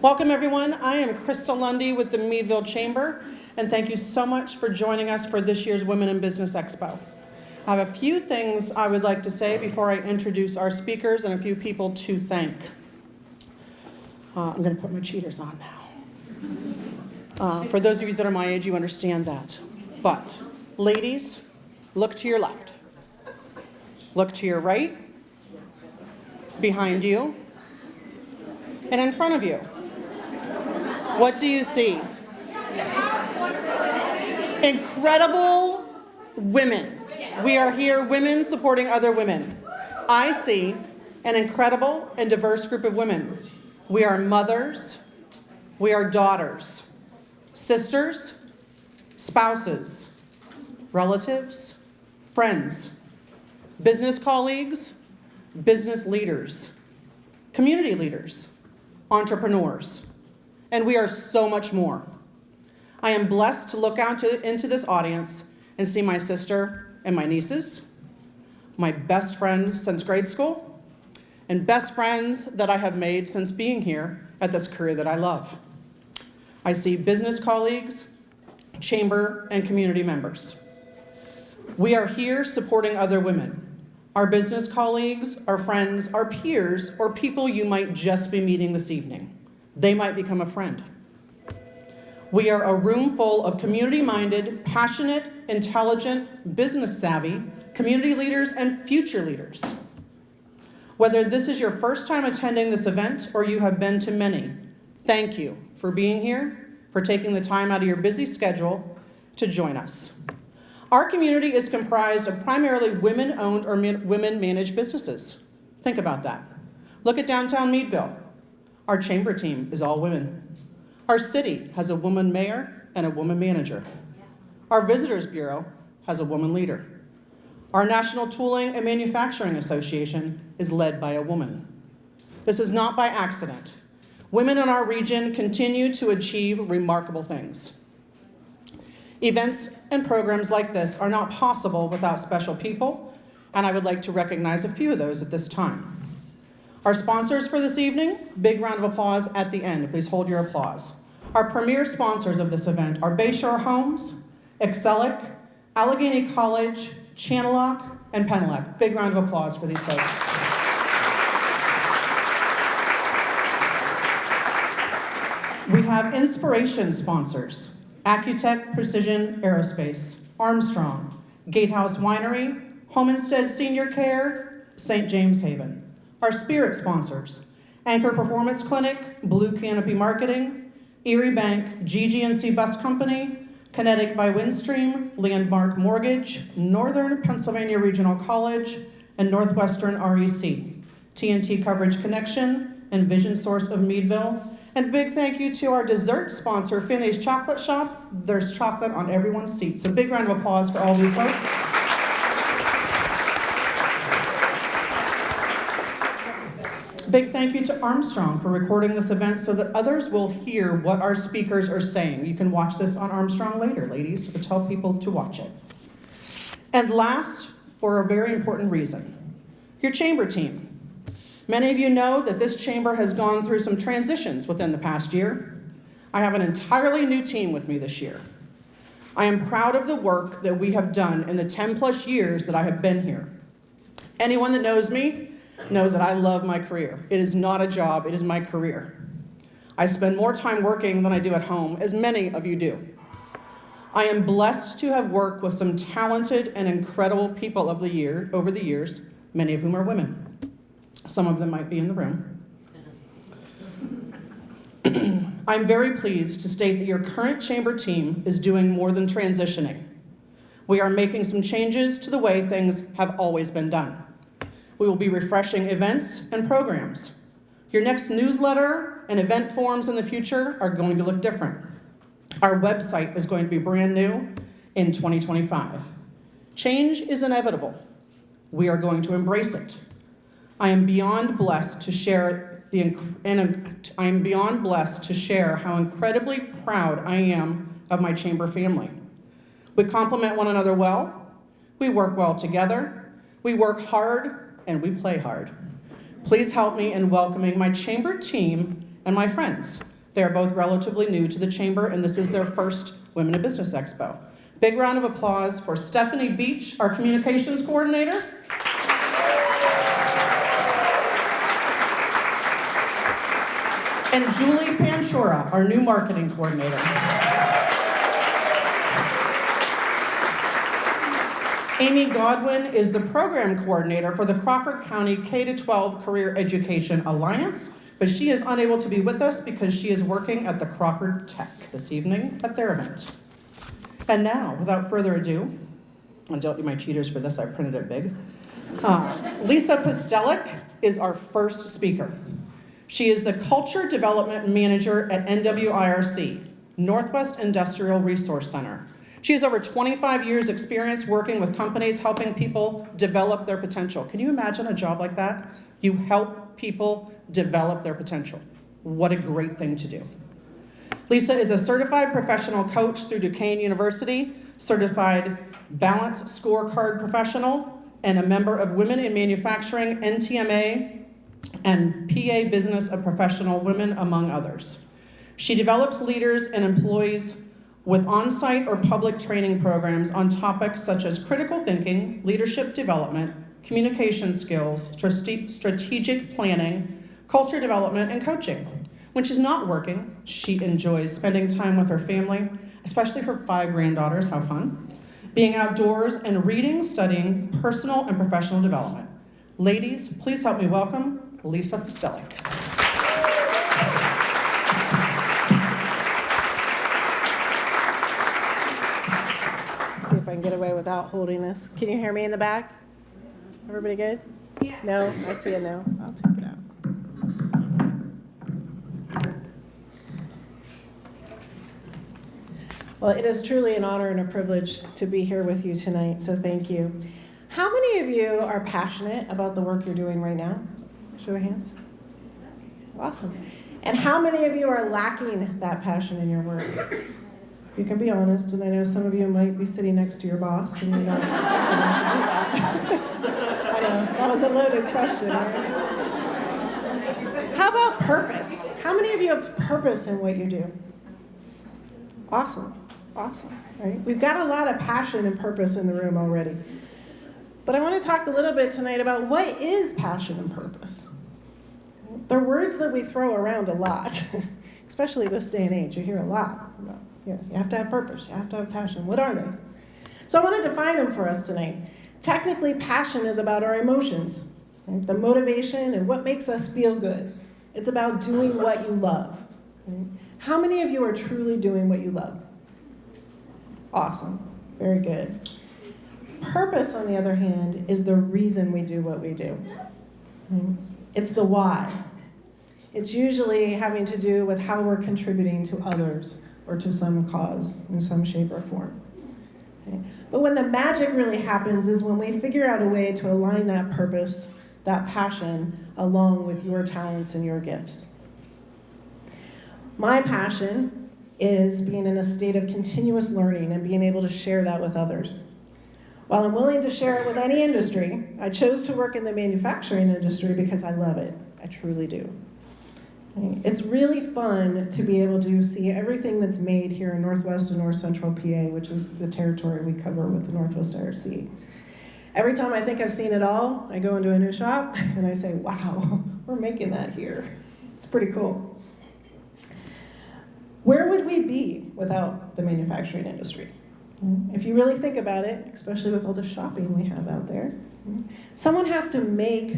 Welcome everyone. I am Krista Lundy with the Meadville Chamber, and thank you so much for joining us for this year's Women in Business Expo. I have a few things I would like to say before I introduce our speakers and a few people to thank. I'm going to put my cheaters on now. For those of you that are my age, you understand that. But ladies, look to your left. Look to your right, behind you, and in front of you. What do you see? Incredible women. We are here, women supporting other women. I see an incredible and diverse group of women. We are mothers, we are daughters, sisters, spouses, relatives, friends, business colleagues, business leaders, community leaders, entrepreneurs, and we are so much more. I am blessed to look out into this audience and see my sister and my nieces, my best friend since grade school, and best friends that I have made since being here at this career that I love. I see business colleagues, chamber, and community members. We are here supporting other women, our business colleagues, our friends, our peers, or people you might just be meeting this evening. They might become a friend. We are a room full of community-minded, passionate, intelligent, business-savvy community leaders and future leaders. Whether this is your first time attending this event or you have been to many, thank you for being here, for taking the time out of your busy schedule to join us. Our community is comprised of primarily women-owned or women-managed businesses. Think about that. Look at downtown Meadville. Our chamber team is all women. Our city has a woman mayor and a woman manager. Our Visitors Bureau has a woman leader. Our National Tooling and Manufacturing Association is led by a woman. This is not by accident. Women in our region continue to achieve remarkable things. Events and programs like this are not possible without special people, and I would like to recognize a few of those at this time. Our sponsors for this evening, big round of applause at the end. Please hold your applause. Our premier sponsors of this event are Bayshore Homes, Excellic, Allegheny College, Channellock, and Pustelak. Big round of applause for these folks. We have inspiration sponsors, Accutech Precision Aerospace, Armstrong, Gatehouse Winery, Homestead Senior Care, St. James Haven. Our spirit sponsors, Anchor Performance Clinic, Blue Canopy Marketing, Erie Bank, GG&C Bus Company, Kinetic by Windstream, Landmark Mortgage, Northern Pennsylvania Regional College, and Northwestern REC, TNT Coverage Connection, and Vision Source of Meadville. And big thank you to our dessert sponsor, Finney's Chocolate Shop. There's chocolate on everyone's seat. So big round of applause for all these folks. Big thank you to Armstrong for recording this event so that others will hear what our speakers are saying. You can watch this on Armstrong later, ladies, but tell people to watch it. And last, for a very important reason, your chamber team. Many of you know that this chamber has gone through some transitions within the past year. I have an entirely new team with me this year. I am proud of the work that we have done in the 10 plus years that I have been here. Anyone that knows me knows that I love my career. It is not a job, it is my career. I spend more time working than I do at home, as many of you do. I am blessed to have worked with some talented and incredible people over the years, many of whom are women. Some of them might be in the room. I'm very pleased to state that your current chamber team is doing more than transitioning. We are making some changes to the way things have always been done. We will be refreshing events and programs. Your next newsletter and event forms in the future are going to look different. Our website is going to be brand new in 2025. Change is inevitable. We are going to embrace it. I am beyond blessed to share how incredibly proud I am of my chamber family. We complement one another well. We work well together. We work hard and we play hard. Please help me in welcoming my chamber team and my friends. They are both relatively new to the Chamber, and this is their first Women in Business Expo. Big round of applause for Stephanie Beach, our communications coordinator. And Julie Panchura, our new marketing coordinator. Amy Godwin is the program coordinator for the Crawford County K-12 Career Education Alliance, but she is unable to be with us because she is working at the Crawford Tech this evening at their event. And now, without further ado, I don't need my cheaters for this, I printed it big. Lisa Pustelak is our first speaker. She is the Culture Development Manager at NWIRC, Northwest Industrial Resource Center. She has over 25 years experience working with companies helping people develop their potential. Can you imagine a job like that? You help people develop their potential. What a great thing to do. Lisa is a certified professional coach through Duquesne University, certified balance scorecard professional, and a member of Women in Manufacturing, NTMA, and PA Business of Professional Women, among others. She develops leaders and employees with on-site or public training programs on topics such as critical thinking, leadership development, communication skills, strategic planning, culture development, and coaching. When she's not working, she enjoys spending time with her family, especially her 5 granddaughters, how fun, being outdoors, and reading, studying personal and professional development. Ladies, please help me welcome Lisa Pustelak. See if I can get away without holding this. Can you hear me in the back? Everybody good? Yeah. No? I see a no. I'll take it out. Well, it is truly an honor and a privilege to be here with you tonight, so thank you. How many of you are passionate about the work you're doing right now? Show of hands. Awesome. And how many of you are lacking that passion in your work? You can be honest, and I know some of you might be sitting next to your boss and you're not able to do that. I know, that was a loaded question, right? How about purpose? How many of you have purpose in what you do? Awesome, awesome, right? We've got a lot of passion and purpose in the room already. But I want to talk a little bit tonight about what is passion and purpose. They're words that we throw around a lot, especially this day and age. You hear a lot about, you have to have purpose, you have to have passion. What are they? So I want to define them for us tonight. Technically, passion is about our emotions, right? The motivation and what makes us feel good. It's about doing what you love. Right? How many of you are truly doing what you love? Awesome, very good. Purpose, on the other hand, is the reason we do what we do. Right? It's the why. It's usually having to do with how we're contributing to others or to some cause in some shape or form. Okay? But when the magic really happens is when we figure out a way to align that purpose, that passion, along with your talents and your gifts. My passion is being in a state of continuous learning and being able to share that with others. While I'm willing to share it with any industry, I chose to work in the manufacturing industry because I love it. I truly do. It's really fun to be able to see everything that's made here in Northwest and North Central PA, which is the territory we cover with the Northwest IRC. Every time I think I've seen it all, I go into a new shop and I say, wow, we're making that here. It's pretty cool. Where would we be without the manufacturing industry? If you really think about it, especially with all the shopping we have out there, someone has to make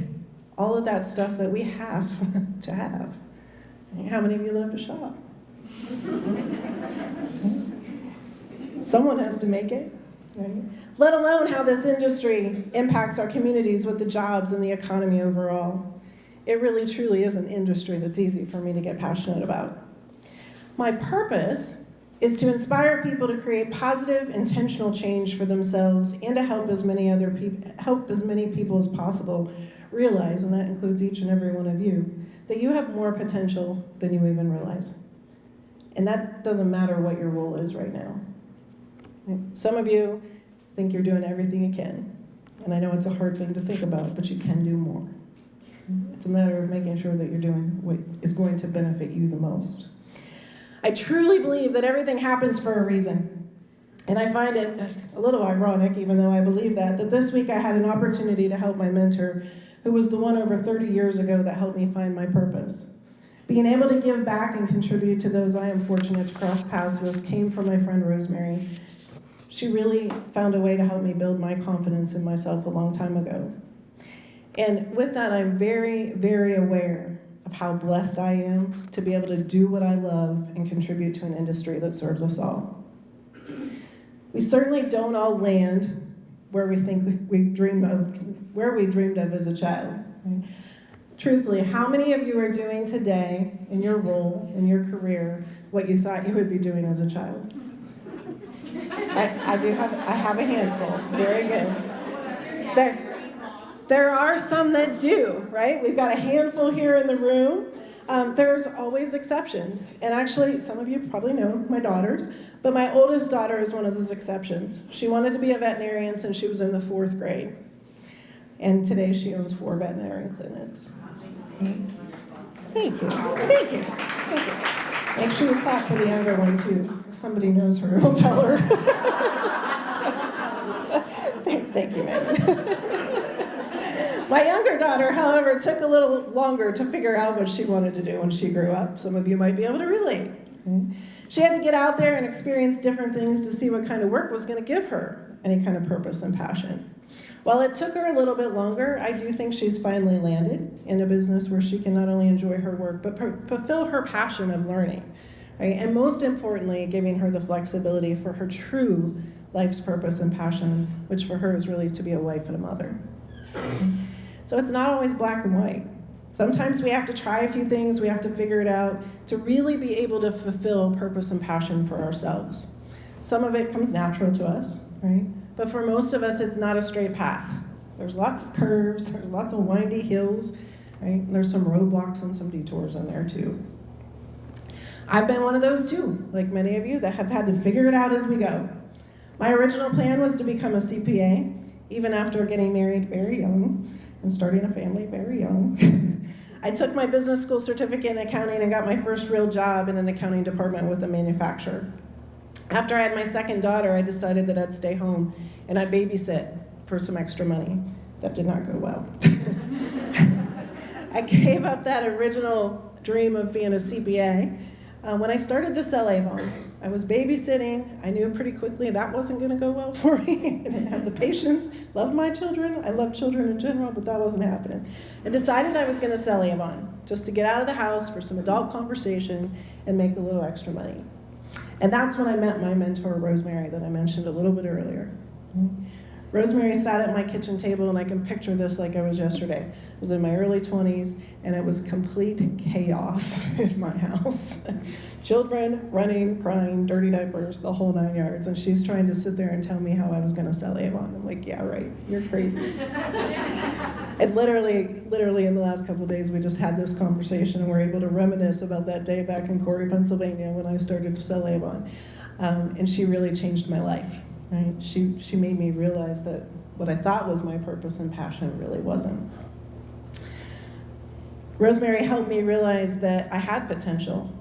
all of that stuff that we have to have. How many of you love to shop? Someone has to make it, right? Let alone how this industry impacts our communities with the jobs and the economy overall. It really truly is an industry that's easy for me to get passionate about. My purpose is to inspire people to create positive, intentional change for themselves and to help as many people as possible realize, and that includes each and every one of you, that you have more potential than you even realize. And that doesn't matter what your role is right now. Some of you think you're doing everything you can, and I know it's a hard thing to think about, but you can do more. It's a matter of making sure that you're doing what is going to benefit you the most. I truly believe that everything happens for a reason. And I find it a little ironic, even though I believe that this week I had an opportunity to help my mentor, who was the one over 30 years ago that helped me find my purpose. Being able to give back and contribute to those I am fortunate to cross paths with came from my friend Rosemary. She really found a way to help me build my confidence in myself a long time ago. And with that, I'm very, very aware of how blessed I am to be able to do what I love and contribute to an industry that serves us all. We certainly don't all land where we think we dream of, where we dreamed of as a child. Right? Truthfully, how many of you are doing today in your role, in your career, what you thought you would be doing as a child? I have a handful. Very good. There are some that do, right? We've got a handful here in the room. There's always exceptions. And actually, some of you probably know my daughters, but my oldest daughter is one of those exceptions. She wanted to be a veterinarian since she was in the 4th grade. And today she owns 4 veterinarian clinics. Thank you. Thank you. Thank you. Make sure you clap for the younger one, too. If somebody knows her, we'll tell her. Thank you, Megan. My younger daughter, however, took a little longer to figure out what she wanted to do when she grew up. Some of you might be able to relate. She had to get out there and experience different things to see what kind of work was going to give her any kind of purpose and passion. While it took her a little bit longer, I do think she's finally landed in a business where she can not only enjoy her work, but fulfill her passion of learning, right? And most importantly, giving her the flexibility for her true life's purpose and passion, which for her is really to be a wife and a mother. So it's not always black and white. Sometimes we have to try a few things, we have to figure it out to really be able to fulfill purpose and passion for ourselves. Some of it comes natural to us, right? But for most of us, it's not a straight path. There's lots of curves, there's lots of windy hills, right? And there's some roadblocks and some detours in there too. I've been one of those too, like many of you that have had to figure it out as we go. My original plan was to become a CPA, even after getting married very young and starting a family very young. I took my business school certificate in accounting and got my first real job in an accounting department with a manufacturer. After I had my second daughter, I decided that I'd stay home and I'd babysit for some extra money. That did not go well. I gave up that original dream of being a CPA when I started to sell Avon. I was babysitting. I knew pretty quickly that wasn't going to go well for me. I didn't have the patience. Loved my children. I love children in general, but that wasn't happening. I decided I was going to sell Avon just to get out of the house for some adult conversation and make a little extra money. And that's when I met my mentor, Rosemary, that I mentioned a little bit earlier. Rosemary sat at my kitchen table, and I can picture this like I was yesterday. I was in my early 20s, and it was complete chaos in my house. Children running, crying, dirty diapers, the whole 9 yards. And she's trying to sit there and tell me how I was going to sell Avon. I'm like, yeah, right, you're crazy. And literally in the last couple of days, we just had this conversation, and we're able to reminisce about that day back in Corey, Pennsylvania, when I started to sell Avon. And she really changed my life. Right? She made me realize that what I thought was my purpose and passion really wasn't. Rosemary helped me realize that I had potential,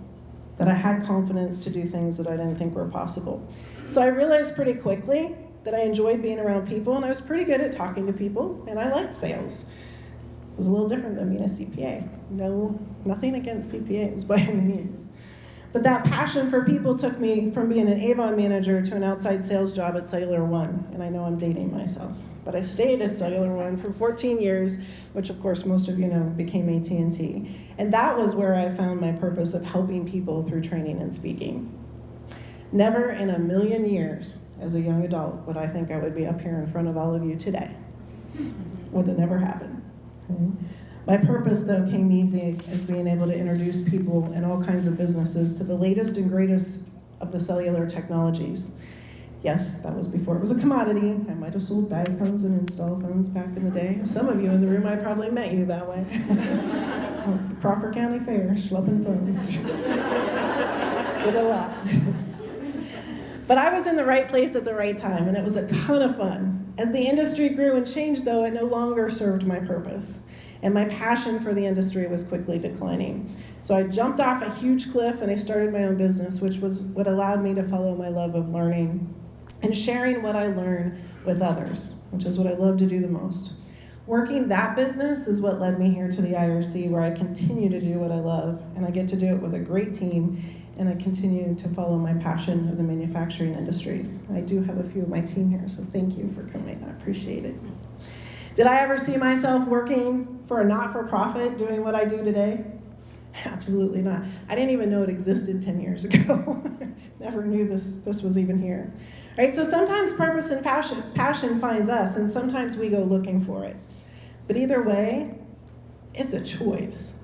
that I had confidence to do things that I didn't think were possible. So I realized pretty quickly that I enjoyed being around people, and I was pretty good at talking to people, and I liked sales. It was a little different than being a CPA. Nothing against CPAs by any means. But that passion for people took me from being an Avon manager to an outside sales job at Cellular One. And I know I'm dating myself, but I stayed at Cellular One for 14 years, which of course most of you know became AT&T. And that was where I found my purpose of helping people through training and speaking. Never in a million years as a young adult would I think I would be up here in front of all of you today. Would have never happened. Okay? My purpose, though, came easy as being able to introduce people and all kinds of businesses to the latest and greatest of the cellular technologies. Yes, that was before it was a commodity. I might have sold bag phones and install phones back in the day. Some of you in the room, I probably met you that way. The Crawford County Fair, schlepping phones. Did a lot. But I was in the right place at the right time, and it was a ton of fun. As the industry grew and changed, though, it no longer served my purpose. and my passion for the industry was quickly declining. So I jumped off a huge cliff and I started my own business, which was what allowed me to follow my love of learning and sharing what I learned with others, which is what I love to do the most. Working that business is what led me here to the IRC, where I continue to do what I love, and I get to do it with a great team, and I continue to follow my passion of the manufacturing industries. I do have a few of my team here, so thank you for coming. I appreciate it. Did I ever see myself working for a not-for-profit doing what I do today? Absolutely not. I didn't even know it existed 10 years ago. Never knew this was even here. Right? So sometimes purpose and passion finds us, and sometimes we go looking for it. But either way, it's a choice.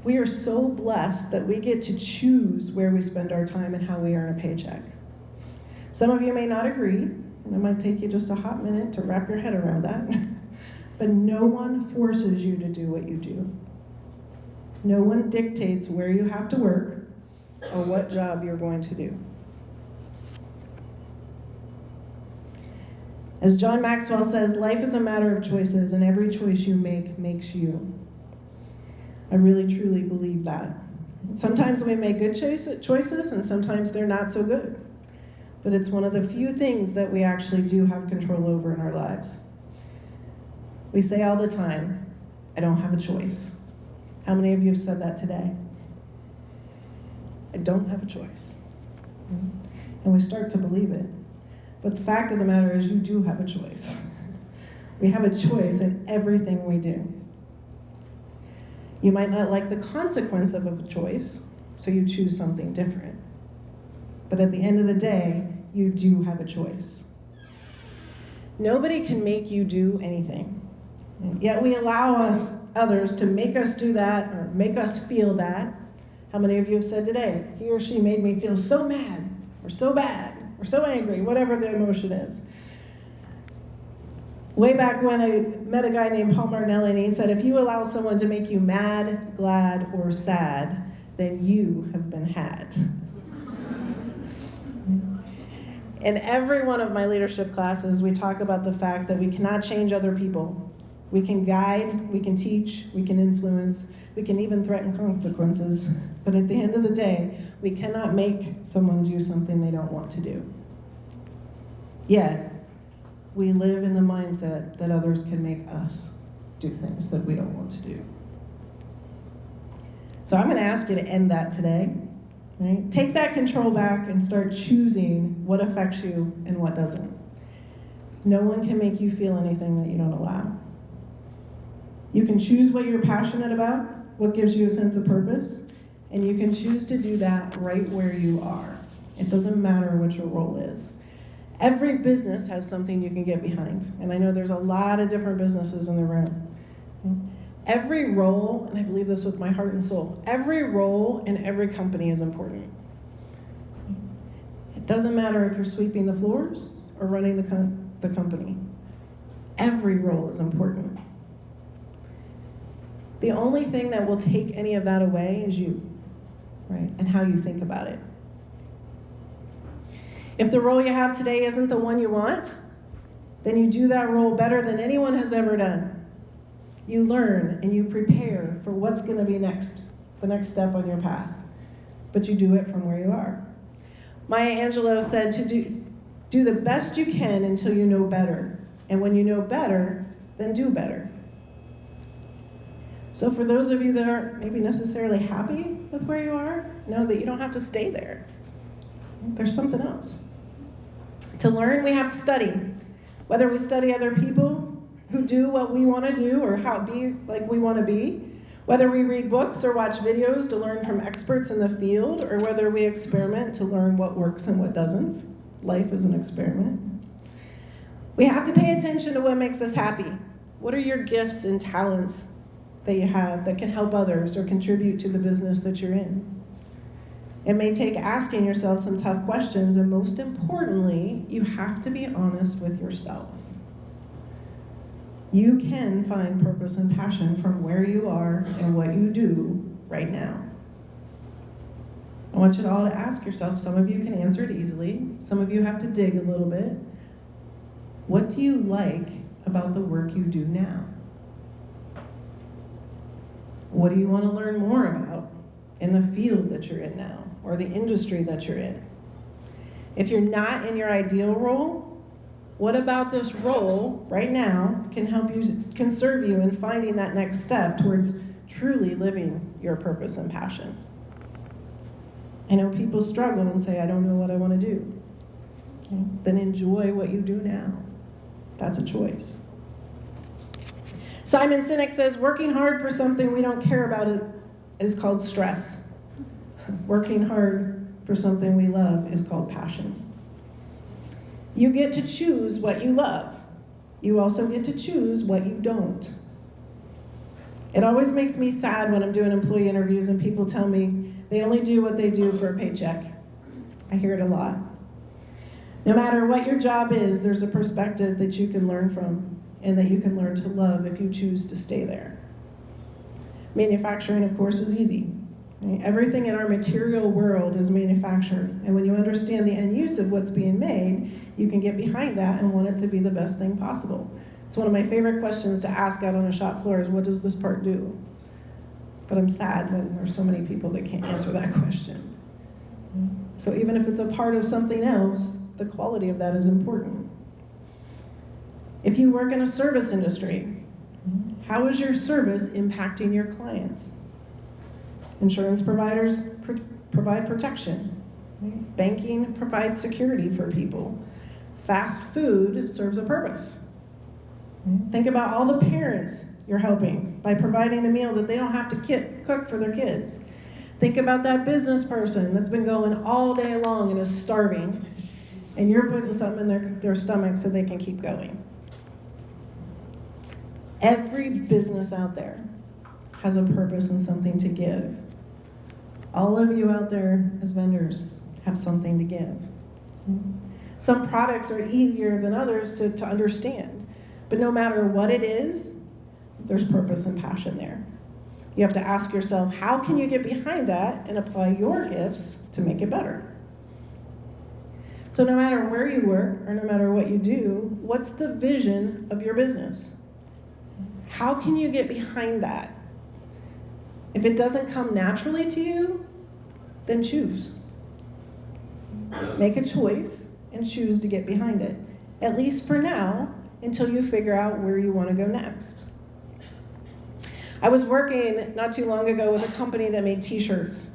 We are so blessed that we get to choose where we spend our time and how we earn a paycheck. Some of you may not agree, and it might take you just a hot minute to wrap your head around that, but no one forces you to do what you do. No one dictates where you have to work or what job you're going to do. As John Maxwell says, life is a matter of choices, and every choice you make makes you. I really, truly believe that. Sometimes we make good choices, and sometimes they're not so good. But it's one of the few things that we actually do have control over in our lives. We say all the time, I don't have a choice. How many of you have said that today? I don't have a choice. And we start to believe it. But the fact of the matter is you do have a choice. We have a choice in everything we do. You might not like the consequence of a choice, so you choose something different. But at the end of the day, you do have a choice. Nobody can make you do anything. Yet we allow others to make us do that or make us feel that. How many of you have said today, he or she made me feel so mad or so bad or so angry, whatever the emotion is. Way back when I met a guy named Paul Martinelli, and he said, if you allow someone to make you mad, glad, or sad, then you have been had. In every one of my leadership classes, we talk about the fact that we cannot change other people. We can guide, we can teach, we can influence, we can even threaten consequences. But at the end of the day, we cannot make someone do something they don't want to do. Yet, we live in the mindset that others can make us do things that we don't want to do. So I'm going to ask you to end that today. Right? Take that control back and start choosing what affects you and what doesn't. No one can make you feel anything that you don't allow. You can choose what you're passionate about, what gives you a sense of purpose, and you can choose to do that right where you are. It doesn't matter what your role is. Every business has something you can get behind, and I know there's a lot of different businesses in the room. Every role, and I believe this with my heart and soul, every role in every company is important. It doesn't matter if you're sweeping the floors or running the company. Every role is important. The only thing that will take any of that away is you, right? And how you think about it. If the role you have today isn't the one you want, then you do that role better than anyone has ever done. You learn and you prepare for what's going to be next, the next step on your path. But you do it from where you are. Maya Angelou said to do the best you can until you know better. And when you know better, then do better. So for those of you that aren't maybe necessarily happy with where you are, know that you don't have to stay there. There's something else. To learn, we have to study. Whether we study other people who do what we want to do or how be like we want to be, whether we read books or watch videos to learn from experts in the field, or whether we experiment to learn what works and what doesn't. Life is an experiment. We have to pay attention to what makes us happy. What are your gifts and talents that you have that can help others or contribute to the business that you're in? It may take asking yourself some tough questions, and most importantly, you have to be honest with yourself. You can find purpose and passion from where you are and what you do right now. I want you all to ask yourself, some of you can answer it easily, some of you have to dig a little bit. What do you like about the work you do now? What do you want to learn more about in the field that you're in now or the industry that you're in? If you're not in your ideal role, what about this role right now can serve you in finding that next step towards truly living your purpose and passion? I know people struggle and say, I don't know what I want to do. Okay? Then enjoy what you do now. That's a choice. Simon Sinek says, working hard for something we don't care about is called stress. Working hard for something we love is called passion. You get to choose what you love. You also get to choose what you don't. It always makes me sad when I'm doing employee interviews and people tell me they only do what they do for a paycheck. I hear it a lot. No matter what your job is, there's a perspective that you can learn from and that you can learn to love if you choose to stay there. Manufacturing, of course, is easy. Right? Everything in our material world is manufactured. And when you understand the end use of what's being made, you can get behind that and want it to be the best thing possible. It's one of my favorite questions to ask out on a shop floor is, what does this part do? But I'm sad when there's so many people that can't answer that question. So even if it's a part of something else, the quality of that is important. If you work in a service industry, how is your service impacting your clients? Insurance providers provide protection. Right? Banking provides security for people. Fast food serves a purpose. Think about all the parents you're helping by providing a meal that they don't have to cook for their kids. Think about that business person that's been going all day long and is starving, and you're putting something in their stomach so they can keep going. Every business out there has a purpose and something to give. All of you out there as vendors have something to give. Some products are easier than others to understand, but no matter what it is, there's purpose and passion there. You have to ask yourself, how can you get behind that and apply your gifts to make it better? So no matter where you work or no matter what you do, what's the vision of your business? How can you get behind that? If it doesn't come naturally to you, then choose. Make a choice and choose to get behind it, at least for now, until you figure out where you want to go next. I was working not too long ago with a company that made t-shirts.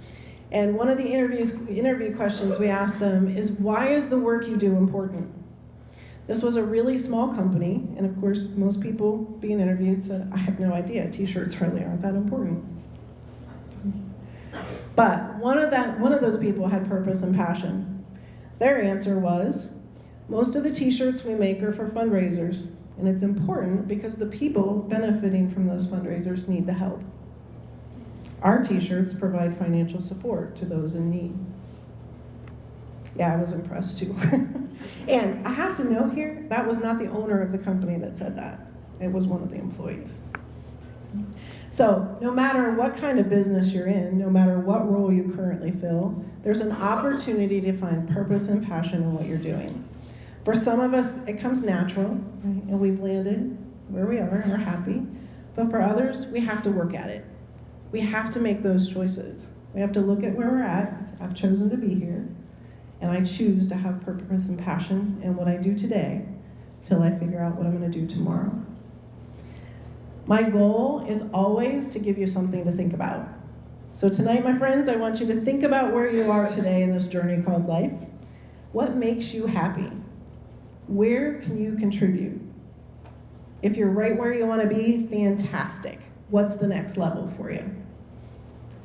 And one of the interview questions we asked them is, why is the work you do important? This was a really small company, and of course, most people being interviewed said, I have no idea, t-shirts really aren't that important. But one of those people had purpose and passion. Their answer was, most of the t-shirts we make are for fundraisers, and it's important because the people benefiting from those fundraisers need the help. Our t-shirts provide financial support to those in need. Yeah, I was impressed too. And I have to note here, that was not the owner of the company that said that. It was one of the employees. So no matter what kind of business you're in, no matter what role you currently fill, there's an opportunity to find purpose and passion in what you're doing. For some of us, it comes natural, right? And we've landed where we are and we're happy. But for others, we have to work at it. We have to make those choices. We have to look at where we're at. I've chosen to be here, and I choose to have purpose and passion in what I do today till I figure out what I'm going to do tomorrow. My goal is always to give you something to think about. So tonight, my friends, I want you to think about where you are today in this journey called life. What makes you happy? Where can you contribute? If you're right where you want to be, fantastic. What's the next level for you?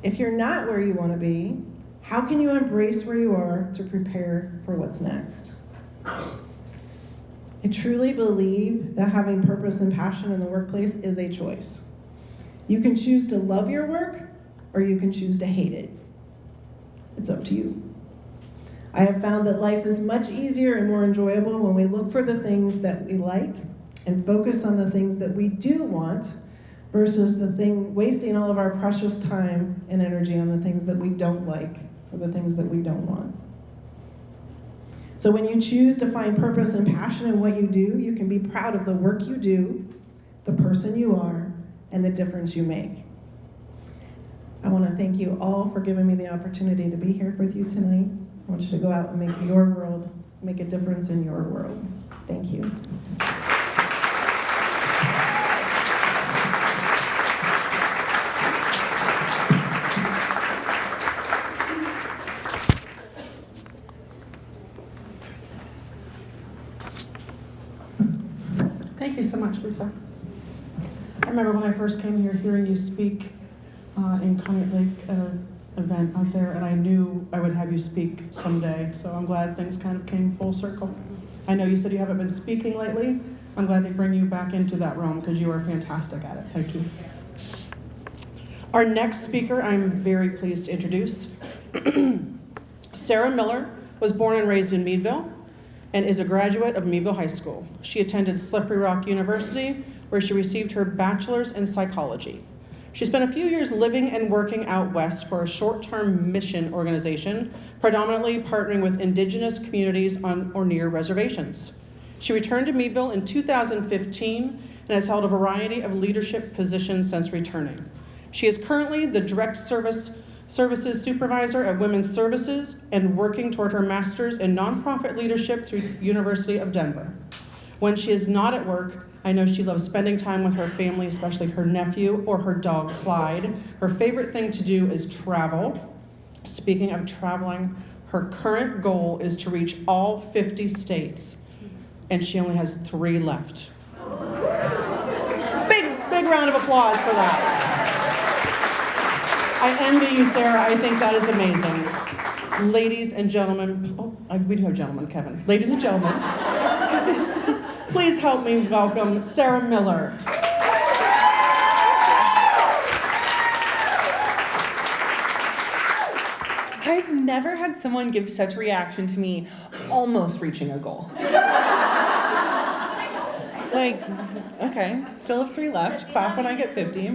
If you're not where you want to be, how can you embrace where you are to prepare for what's next? I truly believe that having purpose and passion in the workplace is a choice. You can choose to love your work, or you can choose to hate it. It's up to you. I have found that life is much easier and more enjoyable when we look for the things that we like and focus on the things that we do want versus wasting all of our precious time and energy on the things that we don't like or the things that we don't want. So when you choose to find purpose and passion in what you do, you can be proud of the work you do, the person you are, and the difference you make. I want to thank you all for giving me the opportunity to be here with you tonight. I want you to go out and make your world, make a difference in your world. Thank you. Thank you so much, Lisa. I remember when I first came here hearing you speak in Conneaut Lake at an event out there, and I knew I would have you speak someday, so I'm glad things kind of came full circle. I know you said you haven't been speaking lately. I'm glad they bring you back into that realm because you are fantastic at it. Thank you. Our next speaker, I'm very pleased to introduce. Sarah Miller was born and raised in Meadville and is a graduate of Meadville High School. She attended Slippery Rock University, where she received her bachelor's in psychology. She spent a few years living and working out west for a short-term mission organization, predominantly partnering with indigenous communities on or near reservations. She returned to Meadville in 2015 and has held a variety of leadership positions since returning. She is currently the Direct Services Supervisor at Women's Services and working toward her master's in nonprofit leadership through University of Denver. When she is not at work, I know she loves spending time with her family, especially her nephew or her dog, Clyde. Her favorite thing to do is travel. Speaking of traveling, her current goal is to reach all 50 states, and she only has 3 left. Big round of applause for that. I envy you, Sarah. I think that is amazing. Ladies and gentlemen, we do have gentlemen, Kevin. Ladies and gentlemen, please help me welcome Sarah Miller. I've never had someone give such reaction to me almost reaching a goal. Like, okay, still have 3 left. Clap when I get 50.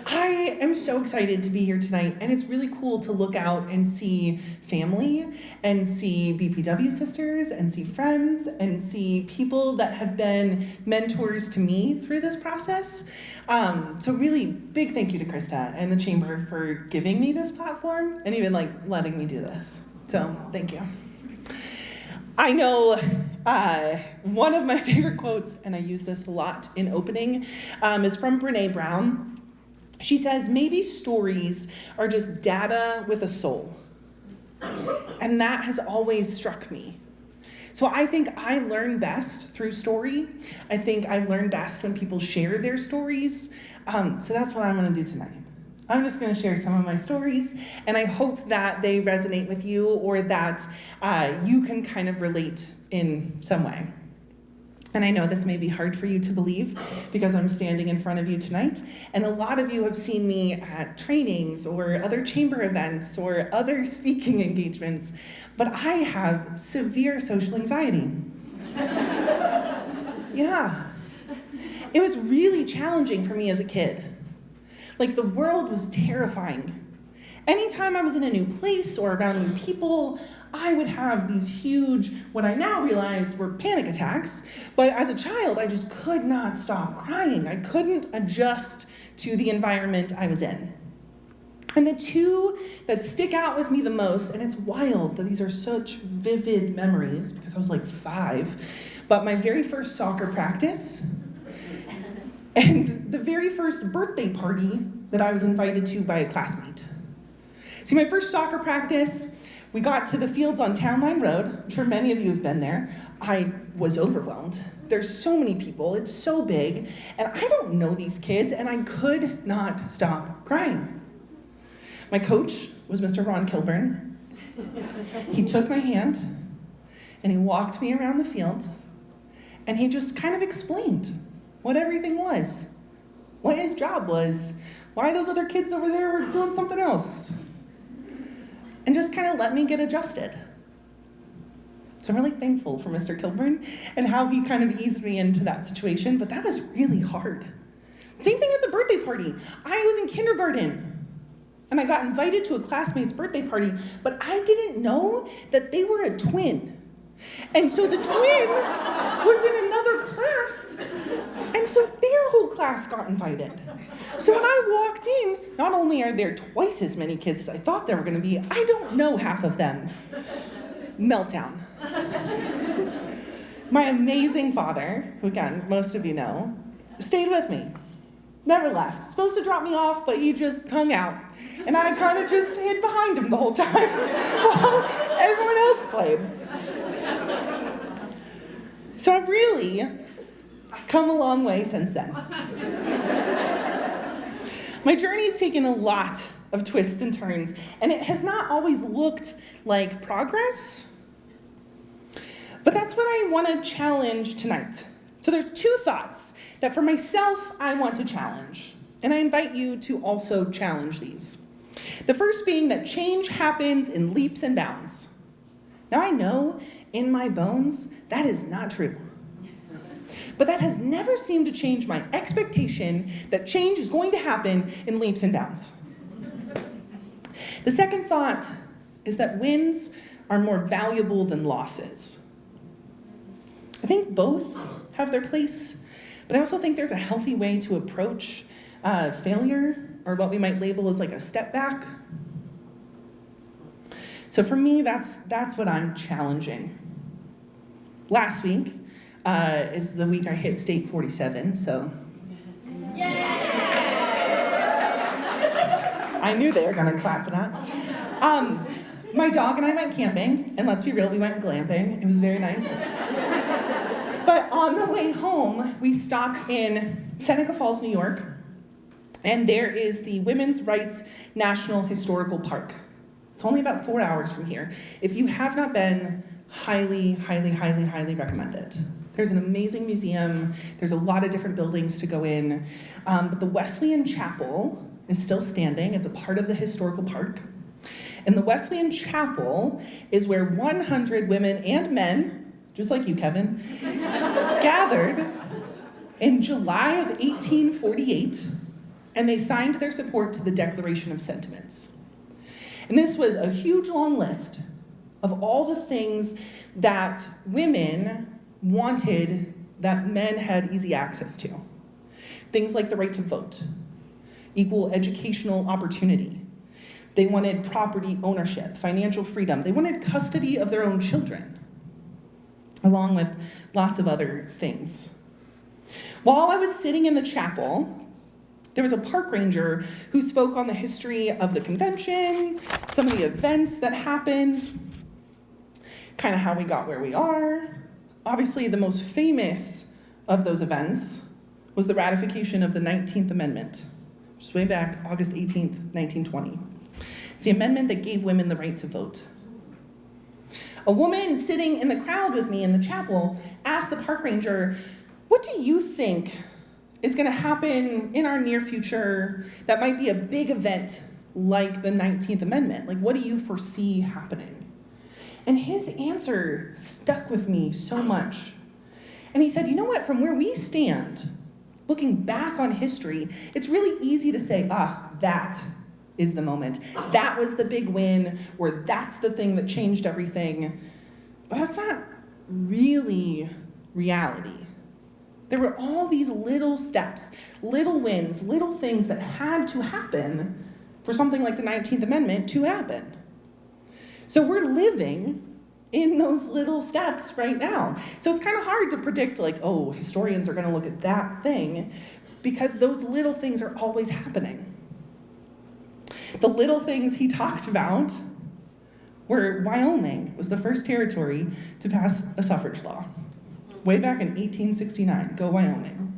I am so excited to be here tonight, and it's really cool to look out and see family, and see BPW sisters, and see friends, and see people that have been mentors to me through this process. So really big thank you to Krista and the Chamber for giving me this platform, and even letting me do this. So thank you. I know one of my favorite quotes, and I use this a lot in opening, is from Brene Brown. She says, maybe stories are just data with a soul. And that has always struck me. So I think I learn best through story. I think I learn best when people share their stories. So that's what I'm gonna do tonight. I'm just gonna share some of my stories, and I hope that they resonate with you, or that you can kind of relate in some way. And I know this may be hard for you to believe because I'm standing in front of you tonight, and a lot of you have seen me at trainings or other chamber events or other speaking engagements, but I have severe social anxiety. Yeah. It was really challenging for me as a kid. Like, the world was terrifying. Anytime I was in a new place or around new people, I would have these huge, what I now realize were panic attacks. But as a child, I just could not stop crying. I couldn't adjust to the environment I was in. And the two that stick out with me the most, and it's wild that these are such vivid memories because I was like 5, but my very first soccer practice and the very first birthday party that I was invited to by a classmate. See, my first soccer practice, we got to the fields on Town Line Road. I'm sure many of you have been there. I was overwhelmed. There's so many people, it's so big, and I don't know these kids, and I could not stop crying. My coach was Mr. Ron Kilburn. He took my hand, and he walked me around the field, and he just kind of explained what everything was, what his job was, why those other kids over there were doing something else, and just kind of let me get adjusted. So I'm really thankful for Mr. Kilburn and how he kind of eased me into that situation, but that was really hard. Same thing with the birthday party. I was in kindergarten, and I got invited to a classmate's birthday party, but I didn't know that they were a twin. And so the twin was in another class, and And so their whole class got invited. So when I walked in, not only are there twice as many kids as I thought there were going to be, I don't know half of them. Meltdown. My amazing father, who again, most of you know, stayed with me. Never left. Supposed to drop me off, but he just hung out. And I kind of just hid behind him the whole time while everyone else played. So I've really come a long way since then. My journey's taken a lot of twists and turns, and it has not always looked like progress. But that's what I want to challenge tonight. So there's two thoughts that for myself I want to challenge, and I invite you to also challenge these. The first being that change happens in leaps and bounds. Now I know in my bones that is not true. But that has never seemed to change my expectation that change is going to happen in leaps and bounds. The second thought is that wins are more valuable than losses. I think both have their place, but I also think there's a healthy way to approach failure, or what we might label as like a step back. So for me, that's what I'm challenging. Last week is the week I hit state 47, so. Yeah! I knew they were gonna clap for that. My dog and I went camping, and let's be real, we went glamping. It was very nice. But on the way home, we stopped in Seneca Falls, New York, and there is the Women's Rights National Historical Park. It's only about 4 hours from here. If you have not been, highly, highly, highly, highly recommend it. There's an amazing museum. There's a lot of different buildings to go in. But the Wesleyan Chapel is still standing. It's a part of the historical park. And the Wesleyan Chapel is where 100 women and men, just like you, Kevin, gathered in July of 1848, and they signed their support to the Declaration of Sentiments. And this was a huge long list of all the things that women wanted that men had easy access to. Things like the right to vote, equal educational opportunity. They wanted property ownership, financial freedom. They wanted custody of their own children, along with lots of other things. While I was sitting in the chapel, there was a park ranger who spoke on the history of the convention, some of the events that happened, kind of how we got where we are. Obviously, the most famous of those events was the ratification of the 19th Amendment, which is way back August 18th, 1920. It's the amendment that gave women the right to vote. A woman sitting in the crowd with me in the chapel asked the park ranger, "What do you think is going to happen in our near future that might be a big event like the 19th Amendment? Like, what do you foresee happening?" And his answer stuck with me so much. And he said, "You know what, from where we stand, looking back on history, it's really easy to say, that is the moment. That was the big win, or that's the thing that changed everything." But that's not really reality. There were all these little steps, little wins, little things that had to happen for something like the 19th Amendment to happen. So we're living in those little steps right now. So it's kind of hard to predict, like, oh, historians are going to look at that thing, because those little things are always happening. The little things he talked about were Wyoming was the first territory to pass a suffrage law, way back in 1869. Go Wyoming.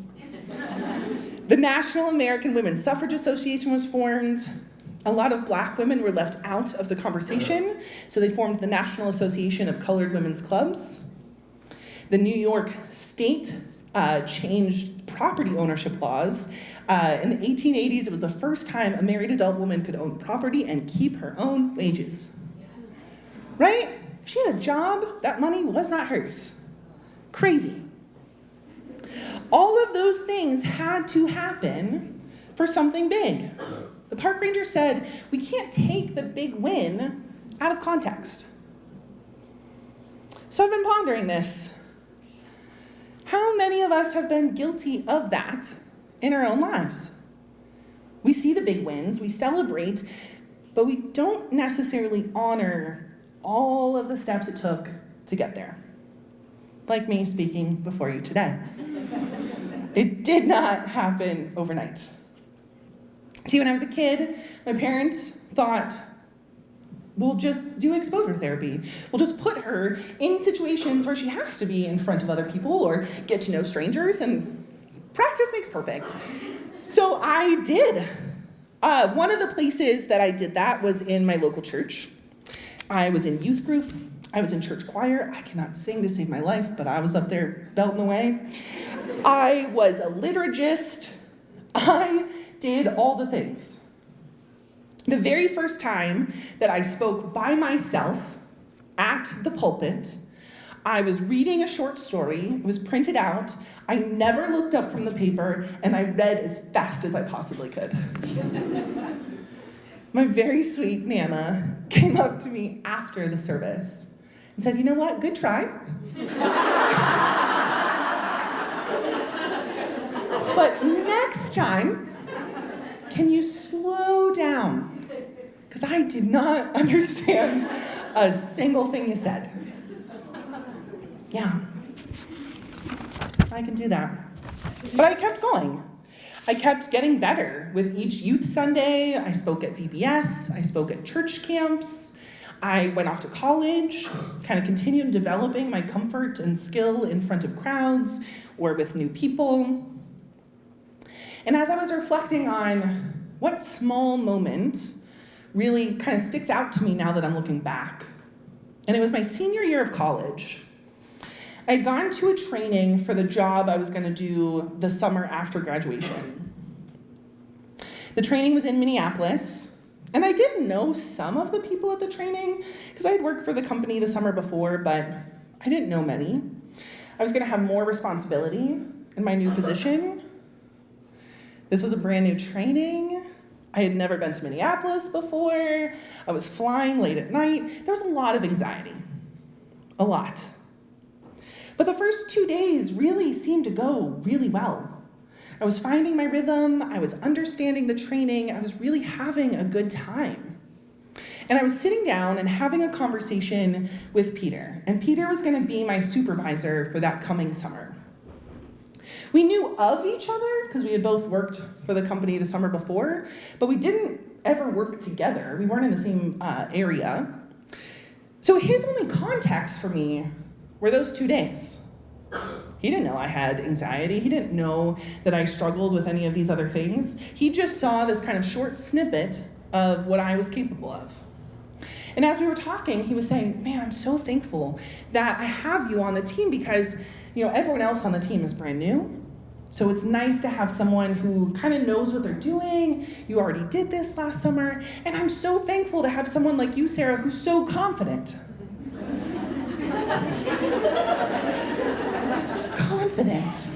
The National American Women's Suffrage Association was formed. A lot of black women were left out of the conversation, so they formed the National Association of Colored Women's Clubs. The New York State changed property ownership laws. In the 1880s, it was the first time a married adult woman could own property and keep her own wages. Yes. Right? If she had a job, that money was not hers. Crazy. All of those things had to happen for something big. The park ranger said, we can't take the big win out of context. So I've been pondering this. How many of us have been guilty of that in our own lives? We see the big wins, we celebrate, but we don't necessarily honor all of the steps it took to get there. Like me speaking before you today. It did not happen overnight. See, when I was a kid, my parents thought, we'll just do exposure therapy. We'll just put her in situations where she has to be in front of other people or get to know strangers, and practice makes perfect. So I did. One of the places that I did that was in my local church. I was in youth group. I was in church choir. I cannot sing to save my life, but I was up there belting away. I was a liturgist. I did all the things. The very first time that I spoke by myself at the pulpit, I was reading a short story. It was printed out. I never looked up from the paper, and I read as fast as I possibly could. My very sweet Nana came up to me after the service and said, "You know what? Good try. But next time, can you slow down? Because I did not understand a single thing you said." Yeah, I can do that. But I kept going. I kept getting better. With each youth Sunday, I spoke at VBS, I spoke at church camps, I went off to college, kind of continued developing my comfort and skill in front of crowds or with new people. And as I was reflecting on what small moment really kind of sticks out to me now that I'm looking back, and it was my senior year of college. I'd gone to a training for the job I was going to do the summer after graduation. The training was in Minneapolis, and I did know some of the people at the training because I had worked for the company the summer before, but I didn't know many. I was going to have more responsibility in my new position. This was a brand new training. I had never been to Minneapolis before. I was flying late at night. There was a lot of anxiety, a lot. But the first 2 days really seemed to go really well. I was finding my rhythm, I was understanding the training, I was really having a good time. And I was sitting down and having a conversation with Peter, and Peter was gonna be my supervisor for that coming summer. We knew of each other because we had both worked for the company the summer before, but we didn't ever work together. We weren't in the same area. So his only context for me were those 2 days. He didn't know I had anxiety. He didn't know that I struggled with any of these other things. He just saw this kind of short snippet of what I was capable of. And as we were talking, he was saying, "Man, I'm so thankful that I have you on the team because, everyone else on the team is brand new. So it's nice to have someone who kind of knows what they're doing. You already did this last summer. And I'm so thankful to have someone like you, Sarah, who's so confident." Confident.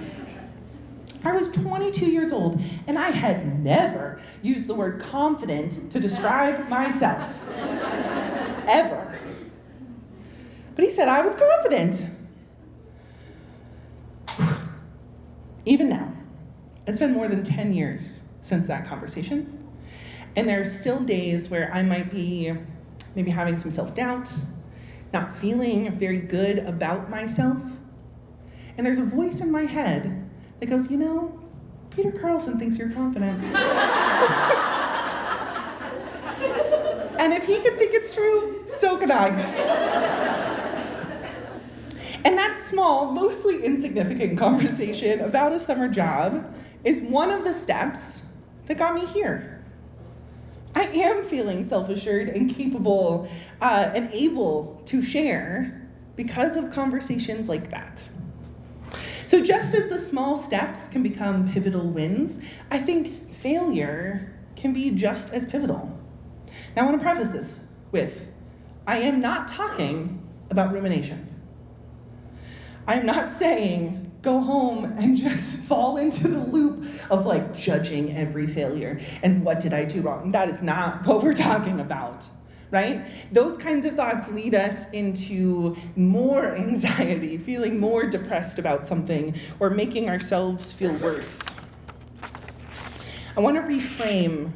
I was 22 years old, and I had never used the word confident to describe myself. Ever. But he said I was confident. Even now, it's been more than 10 years since that conversation, and there are still days where I might be maybe having some self-doubt, not feeling very good about myself. And there's a voice in my head that goes, Peter Carlson thinks you're confident. And if he can think it's true, so can I. And that small, mostly insignificant conversation about a summer job is one of the steps that got me here. I am feeling self-assured and capable and able to share because of conversations like that. So just as the small steps can become pivotal wins, I think failure can be just as pivotal. Now I want to preface this with, I am not talking about rumination. I'm not saying go home and just fall into the loop of judging every failure and what did I do wrong. That is not what we're talking about. right? Those kinds of thoughts lead us into more anxiety, feeling more depressed about something, or making ourselves feel worse. I want to reframe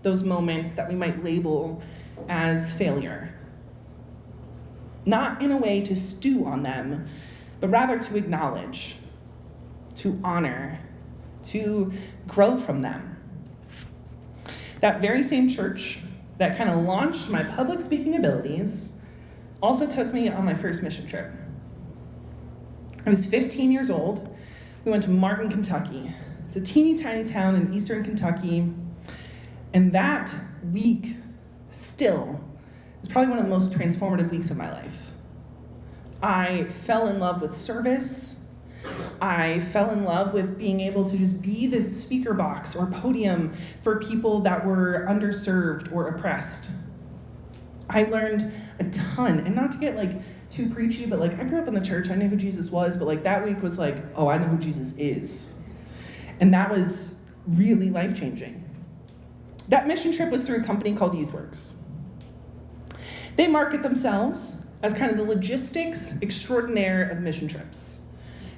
those moments that we might label as failure. Not in a way to stew on them, but rather to acknowledge, to honor, to grow from them. That very same church that kind of launched my public speaking abilities also took me on my first mission trip. I was 15 years old. We went to Martin, Kentucky. It's a teeny tiny town in eastern Kentucky. And that week still is probably one of the most transformative weeks of my life. I fell in love with service. I fell in love with being able to just be this speaker box or podium for people that were underserved or oppressed. I learned a ton, and not to get too preachy, but I grew up in the church, I knew who Jesus was, but that week was oh, I know who Jesus is. And that was really life-changing. That mission trip was through a company called YouthWorks. They market themselves as kind of the logistics extraordinaire of mission trips.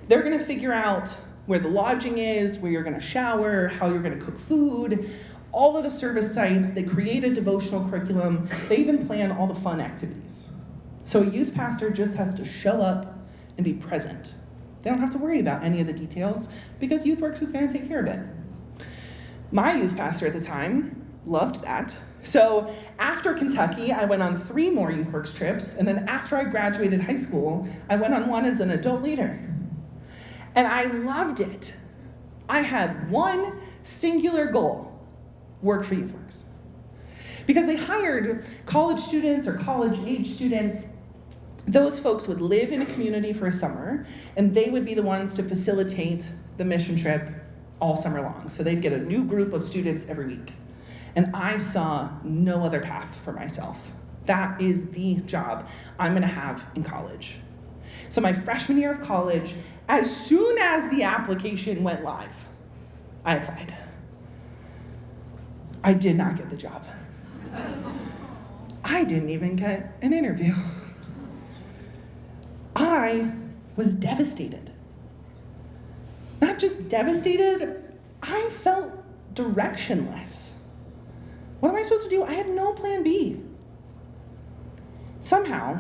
They're gonna figure out where the lodging is, where you're gonna shower, how you're gonna cook food, all of the service sites. They create a devotional curriculum. They even plan all the fun activities. So a youth pastor just has to show up and be present. They don't have to worry about any of the details because YouthWorks is gonna take care of it. My youth pastor at the time loved that. So after Kentucky, I went on 3 more YouthWorks trips, and then after I graduated high school, I went on one as an adult leader. And I loved it. I had one singular goal: work for YouthWorks. Because they hired college students or college-age students. Those folks would live in a community for a summer, and they would be the ones to facilitate the mission trip all summer long. So they'd get a new group of students every week. And I saw no other path for myself. That is the job I'm gonna have in college. So my freshman year of college, as soon as the application went live, I applied. I did not get the job. I didn't even get an interview. I was devastated. Not just devastated, I felt directionless. What am I supposed to do? I had no plan B. Somehow,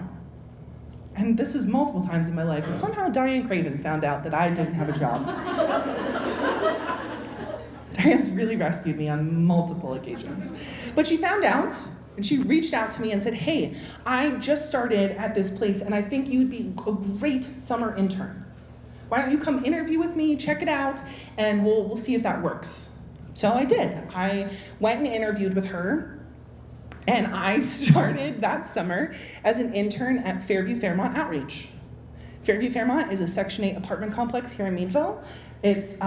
and this is multiple times in my life, somehow Diane Craven found out that I didn't have a job. Diane's really rescued me on multiple occasions. But she found out, and she reached out to me and said, hey, I just started at this place, and I think you'd be a great summer intern. Why don't you come interview with me, check it out, and we'll see if that works. So I did. I went and interviewed with her, and I started that summer as an intern at Fairview Fairmont Outreach. Fairview Fairmont is a Section 8 apartment complex here in Meadville. It's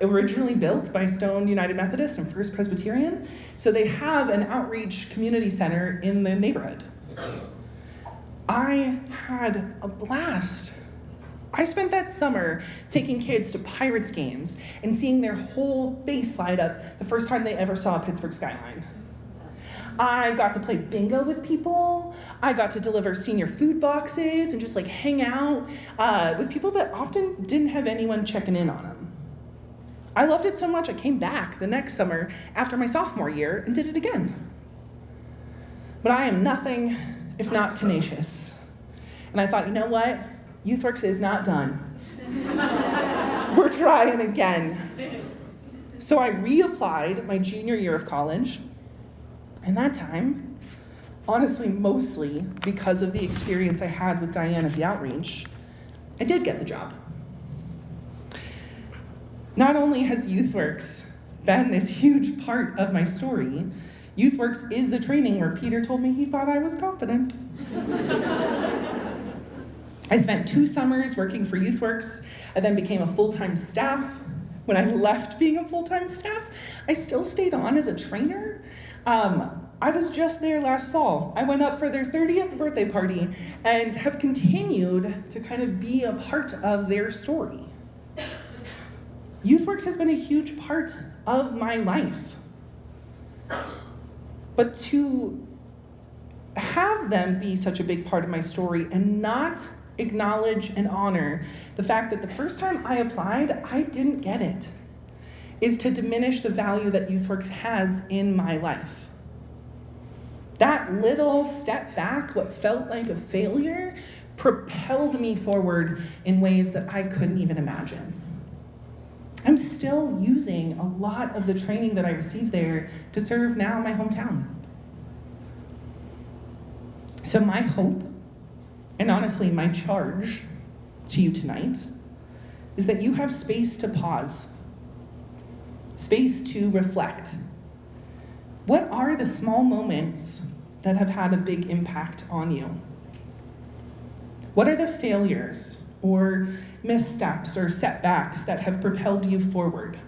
originally built by Stone United Methodist and First Presbyterian, so they have an outreach community center in the neighborhood. I had a blast. I spent that summer taking kids to Pirates games and seeing their whole face light up the first time they ever saw a Pittsburgh skyline. I got to play bingo with people. I got to deliver senior food boxes and just hang out with people that often didn't have anyone checking in on them. I loved it so much I came back the next summer after my sophomore year and did it again. But I am nothing if not tenacious. And I thought, you know what? YouthWorks is not done. We're trying again. So I reapplied my junior year of college, and that time, honestly, mostly because of the experience I had with Diane at the outreach, I did get the job. Not only has YouthWorks been this huge part of my story, YouthWorks is the training where Peter told me he thought I was confident. I spent 2 summers working for YouthWorks. I then became a full-time staff. When I left being a full-time staff, I still stayed on as a trainer. I was just there last fall. I went up for their 30th birthday party and have continued to kind of be a part of their story. YouthWorks has been a huge part of my life. But to have them be such a big part of my story and not acknowledge and honor the fact that the first time I applied, I didn't get it, is to diminish the value that YouthWorks has in my life. That little step back, what felt like a failure, propelled me forward in ways that I couldn't even imagine. I'm still using a lot of the training that I received there to serve now my hometown. So my hope, and honestly my charge to you tonight, is that you have space to pause, space to reflect. What are the small moments that have had a big impact on you? What are the failures or missteps or setbacks that have propelled you forward?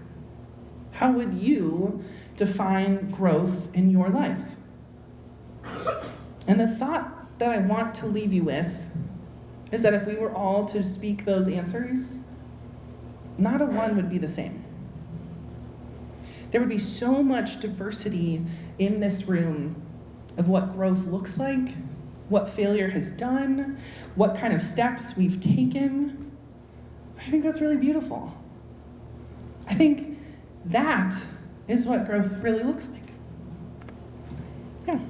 How would you define growth in your life? And the thought that I want to leave you with is that if we were all to speak those answers, not a one would be the same. There would be so much diversity in this room of what growth looks like, what failure has done, what kind of steps we've taken. I think that's really beautiful. I think that is what growth really looks like. Yeah.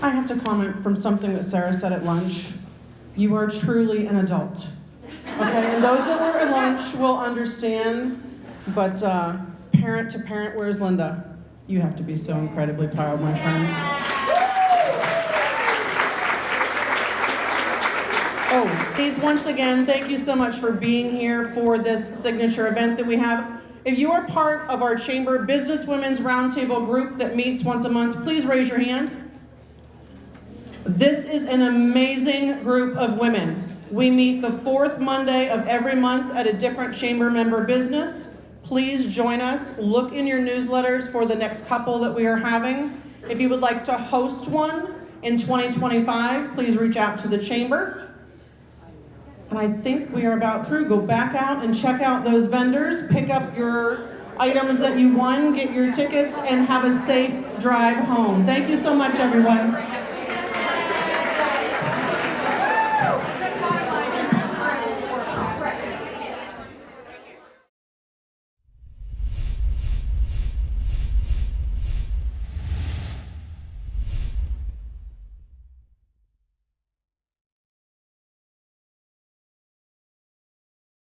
I have to comment from something that Sarah said at lunch. You are truly an adult. Okay, and those that were at lunch will understand, but parent to parent, where's Linda? You have to be so incredibly proud, my friend. Oh, please, once again, thank you so much for being here for this signature event that we have. If you are part of our Chamber Business Women's Roundtable group that meets once a month, please raise your hand. This is an amazing group of women. We meet the fourth Monday of every month at a different chamber member business. Please join us. Look in your newsletters for the next couple that we are having. If you would like to host one in 2025, please reach out to the chamber. And I think we are about through. Go back out and check out those vendors. Pick up your items that you won, get your tickets, and have a safe drive home. Thank you so much, everyone.